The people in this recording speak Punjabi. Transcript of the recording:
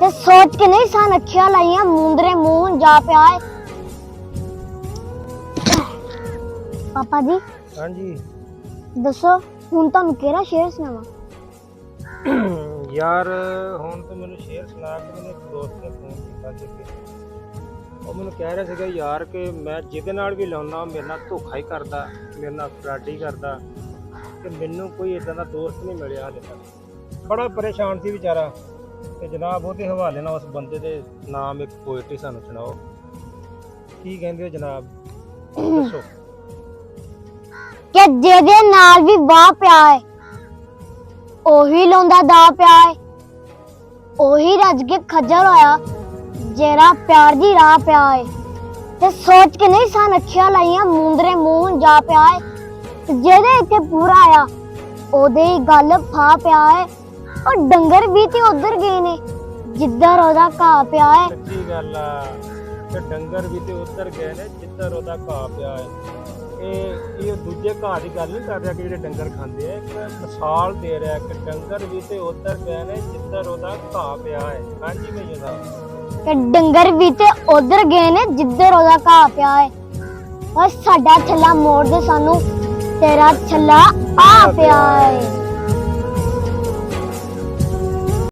ते सोच के नहीं सान अखियां लाइया मुंदरे मुंह जा पिया है। पापा जी हाँ जी। दसो हुन तुहानू केड़ा शेर सुनावा? यार ਹੁਣ तो मैंने शेर सुना के मैंने एक दोस्त ने फोन ਕੀਤਾ ਸੀ ਕਿ ਉਹ ਮੈਨੂੰ ਕਹਿ ਰਿਹਾ ਸੀਗਾ ਯਾਰ ਕਿ ਮੈਂ ਜਿਹਦੇ ਨਾਲ ਵੀ ਲਾਉਣਾ ਮੇਰੇ ਨਾਲ ਧੋਖਾ ਹੀ ਕਰਦਾ, ਮੇਰੇ ਨਾਲ ਫਰਾਡੀ ਕਰਦਾ ਤੇ ਮੈਨੂੰ ਕੋਈ ਇਦਾਂ ਦਾ ਦੋਸਤ ਨਹੀਂ ਮਿਲਿਆ ਹਾਲੇ ਤੱਕ। ਬੜਾ ਪਰੇਸ਼ਾਨ ਸੀ ਵਿਚਾਰਾ ਤੇ ਜਨਾਬ ਉਹਦੇ ਹਵਾਲੇ ਨਾਲ ਉਸ ਬੰਦੇ ਦੇ ਨਾਮ ਇੱਕ ਪੋਇਟਰੀ ਸਾਨੂੰ ਸੁਣਾਓ। ਕੀ ਕਹਿੰਦੇ ਹੋ ਜਨਾਬ, ਦੱਸੋ। कि जेदे नाल भी वाह पिया है ओही लौंदा दा पिया है, ओही रज के खज्जल होया जेरा प्यार दी राह पिया है। ते सोच के नहीं सान अखियां लाइया मुंदरे मुंह जा पिया है। ते जेदे इत्थे पूरा आया ओदे ही गल फा पिया है। और डंगर भी ते उधर गए ने जिधर ओदा घाह पिया है। सच्ची गल आ कि डंगर भी ते उधर गए ने जिधर ओदा घाह पिया है। ਇਹ ਦੂਜੇ ਘਾਹ ਦੀ ਗੱਲ ਨਹੀਂ ਕਰ ਰਿਹਾ ਕਿ ਜਿਹੜੇ ਡੰਗਰ ਖਾਂਦੇ ਆ, ਇੱਕ ਮਿਸਾਲ ਦੇ ਰਿਹਾ ਕਿ ਡੰਗਰ ਵੀ ਤੇ ਉਧਰ ਗਏ ਨੇ ਜਿੱਧਰ ਉਹਦਾ ਘਾਹ ਪਿਆ ਹੈ। ਹਾਂਜੀ ਭਈਆ ਸਾਹਿਬ ਕਿ ਡੰਗਰ ਵੀ ਤੇ ਉਧਰ ਗਏ ਨੇ ਜਿੱਧਰ ਉਹਦਾ ਘਾਹ ਪਿਆ ਹੈ। ਓ ਸਾਡਾ ਛੱਲਾ ਮੋੜ ਦੇ ਸਾਨੂੰ, ਤੇਰਾ ਛੱਲਾ ਆ ਪਿਆ ਹੈ।